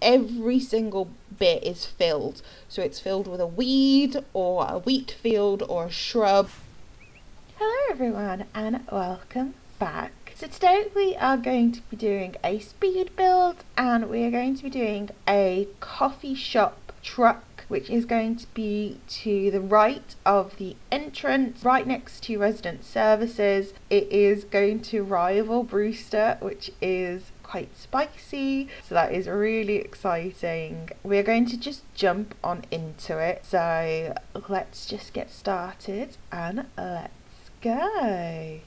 every single bit is filled. So it's filled with a weed or a wheat field or a shrub. Hello everyone and welcome back. So today we are going to be doing a speed build and we are going to be doing a coffee shop truck, which is going to be to the right of the entrance, right next to resident services. It is going to rival Brewster, which is quite spicy, so that is really exciting. We're going to just jump on into it, so let's just get started and let's go.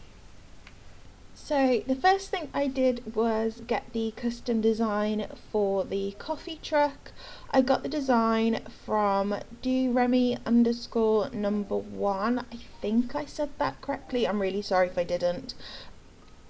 So the first thing I did was get the custom design for the coffee truck. I got the design from DoRemy_1. I think I said that correctly. I'm really sorry if I didn't.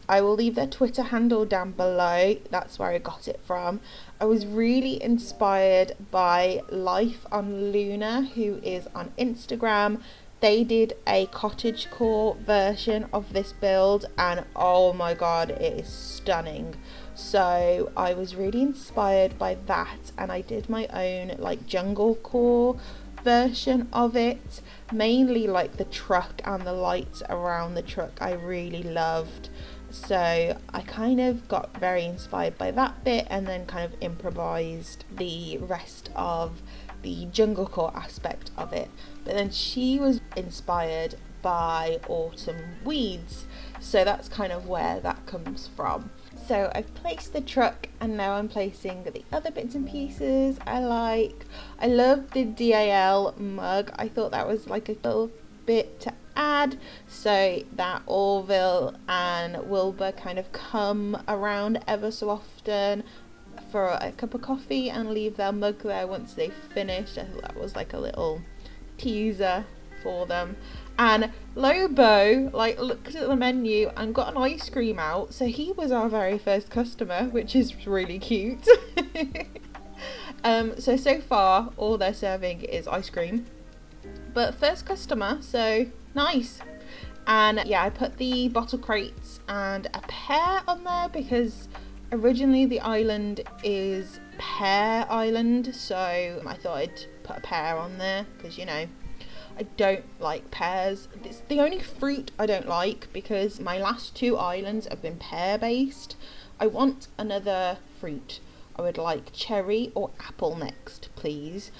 I will leave their Twitter handle down below. That's where I got it from. I was really inspired by Life on Luna, who is on Instagram. They did a cottagecore version of this build and oh my god, it is stunning. So I was really inspired by that and I did my own like Junglecore version of it. Mainly like the truck and the lights around the truck I really loved. So I kind of got very inspired by that bit and then kind of improvised the rest of the Junglecore aspect of it. But then she was inspired by autumn weeds, so that's kind of where that comes from. So I've placed the truck and now I'm placing the other bits and pieces I like. I love the DAL mug. I thought that was like a little bit to add so that Orville and Wilbur kind of come around ever so often for a cup of coffee and leave their mug there once they've finished. I thought that was like a little teaser for them. And Lobo like looked at the menu and got an ice cream out, so he was our very first customer, which is really cute. So far all they're serving is ice cream, but first customer, so nice. And yeah, I put the bottle crates and a pear on there because originally the island is pear island, so I thought I'd put a pear on there because, you know, I don't like pears. It's the only fruit I don't like because my last two islands have been pear based. I want another fruit. I would like cherry or apple next, please.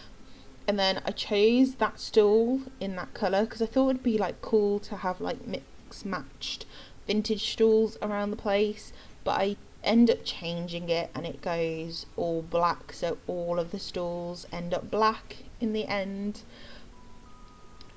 And then I chose that stool in that colour because I thought it would be like cool to have like mix matched vintage stools around the place, but I end up changing it and it goes all black, so all of the stools end up black in the end.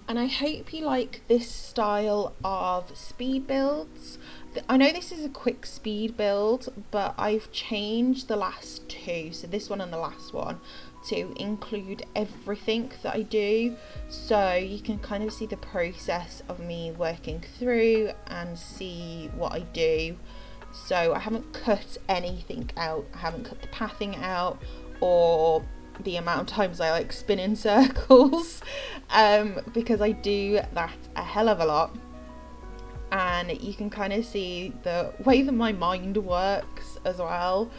And I hope you like this style of speed builds. I know this is a quick speed build, but I've changed the last two, so this one and the last one, to include everything that I do, so you can kind of see the process of me working through and see what I do. So I haven't cut anything out. I haven't cut the pathing out or the amount of times I like spin in circles because I do that a hell of a lot. And you can kind of see the way that my mind works as well,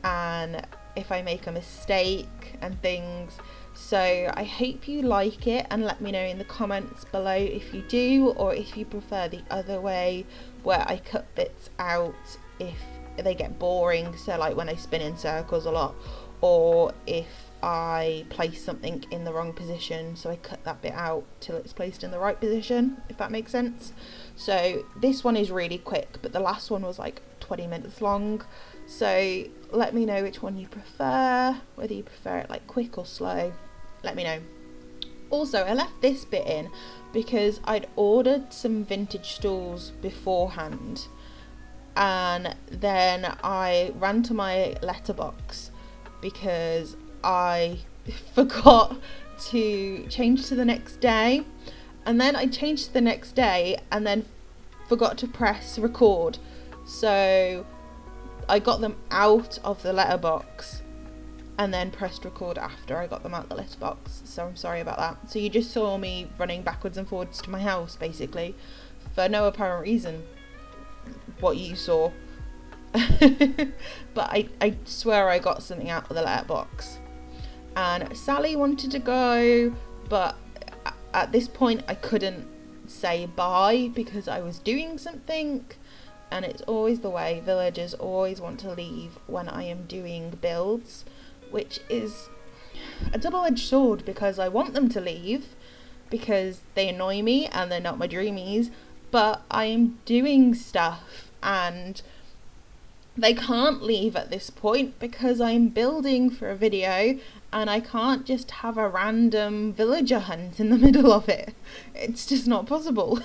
and if I make a mistake and things. So I hope you like it and let me know in the comments below if you do, or if you prefer the other way where I cut bits out if they get boring, so like when I spin in circles a lot, or if I place something in the wrong position, so I cut that bit out till it's placed in the right position, if that makes sense. So this one is really quick, but the last one was like 20 minutes long. So let me know which one you prefer, whether you prefer it like quick or slow, let me know. Also, I left this bit in because I'd ordered some vintage stools beforehand, and then I ran to my letterbox because I forgot to change to the next day, and then I changed to the next day and then forgot to press record, so I got them out of the letterbox and then pressed record after I got them out the letterbox, so I'm sorry about that. So you just saw me running backwards and forwards to my house basically for no apparent reason, what you saw. But I swear I got something out of the letterbox. And Sally wanted to go, but at this point I couldn't say bye because I was doing something. And it's always the way, villagers always want to leave when I am doing builds, which is a double-edged sword because I want them to leave because they annoy me and they're not my dreamies, but I am doing stuff and they can't leave at this point because I'm building for a video and I can't just have a random villager hunt in the middle of it. It's just not possible.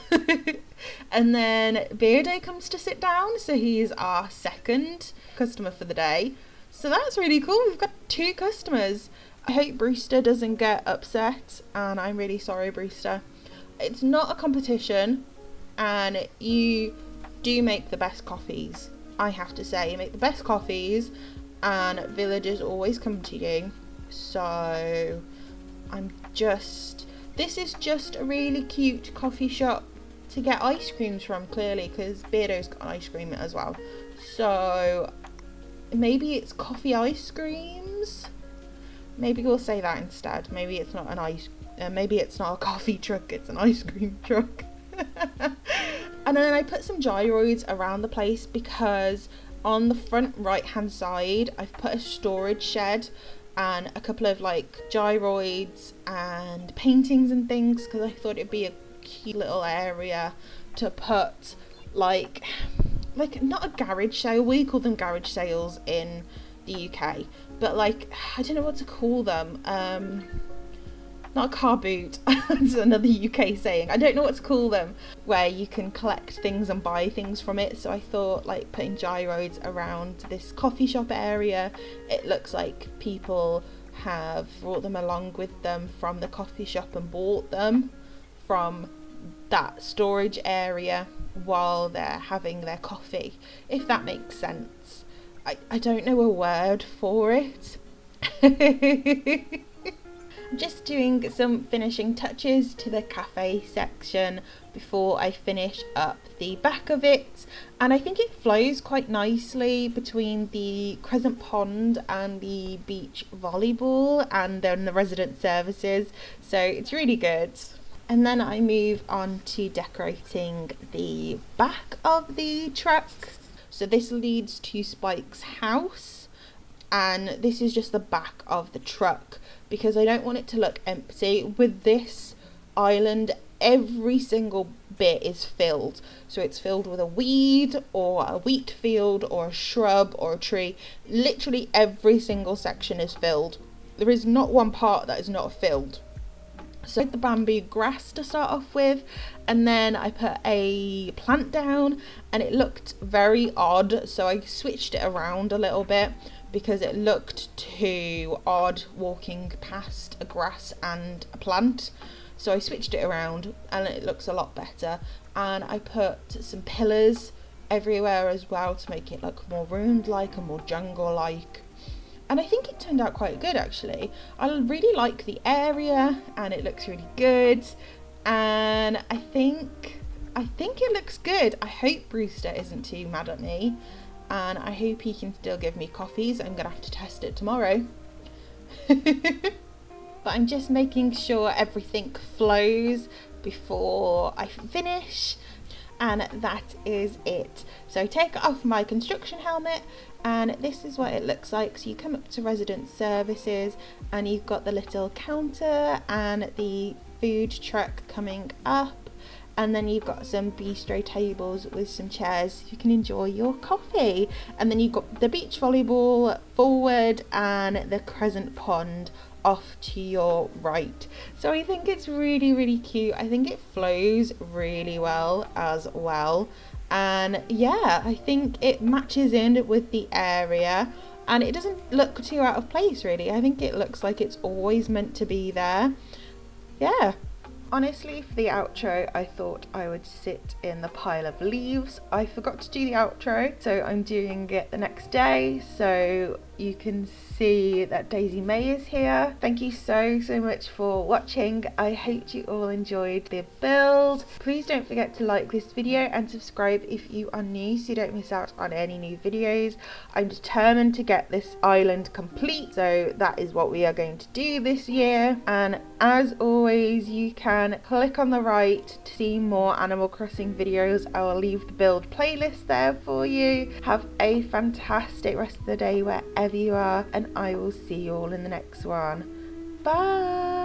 And then Beardo comes to sit down, so he's our second customer for the day. So that's really cool. We've got 2 customers. I hope Brewster doesn't get upset, and I'm really sorry, Brewster. It's not a competition, and you do make the best coffees. I have to say, you make the best coffees, and villagers always come to you. So this is just a really cute coffee shop to get ice creams from, clearly, because Beardo's got an ice cream as well. So maybe it's coffee ice creams. Maybe we'll say that instead. Maybe it's not maybe it's not a coffee truck, it's an ice cream truck. And then I put some gyroids around the place because on the front right hand side I've put a storage shed and a couple of like gyroids and paintings and things because I thought it'd be a cute little area to put like not a garage sale, we call them garage sales in the UK, but like I don't know what to call them, not a car boot, that's another UK saying, I don't know what to call them, where you can collect things and buy things from it. So I thought like putting gyroids around this coffee shop area, it looks like people have brought them along with them from the coffee shop and bought them from that storage area while they're having their coffee, if that makes sense. I don't know a word for it. I'm just doing some finishing touches to the cafe section before I finish up the back of it, and I think it flows quite nicely between the Crescent Pond and the beach volleyball and then the resident services, so it's really good. And then I move on to decorating the back of the truck. So this leads to Spike's house, and this is just the back of the truck because I don't want it to look empty. With this island, every single bit is filled. So it's filled with a weed or a wheat field or a shrub or a tree. Literally every single section is filled. There is not one part that is not filled. So the bamboo grass to start off with, and then I put a plant down and it looked very odd, so I switched it around a little bit because it looked too odd walking past a grass and a plant. So I switched it around and it looks a lot better, and I put some pillars everywhere as well to make it look more ruined like and more jungle like. And I think it turned out quite good actually. I really like the area and it looks really good, and I think it looks good. I hope Brewster isn't too mad at me, and I hope he can still give me coffees. I'm gonna have to test it tomorrow. But I'm just making sure everything flows before I finish, and that is it. So I take off my construction helmet and this is what it looks like. So you come up to resident services and you've got the little counter and the food truck coming up, and then you've got some bistro tables with some chairs so you can enjoy your coffee, and then you've got the beach volleyball forward and the Crescent Pond off to your right. So I think it's really, really cute. I think it flows really well as well, and yeah, I think it matches in with the area and it doesn't look too out of place really. I think it looks like it's always meant to be there. Yeah. Honestly, for the outro, I thought I would sit in the pile of leaves. I forgot to do the outro, so I'm doing it the next day. So you can see that Daisy May is here. Thank you so much for watching. I hope you all enjoyed the build. Please don't forget to like this video and subscribe if you are new so you don't miss out on any new videos. I'm determined to get this island complete, so that is what we are going to do this year. And as always, you can click on the right to see more Animal Crossing videos. I will leave the build playlist there for you. Have a fantastic rest of the day wherever you are, and I will see you all in the next one. Bye.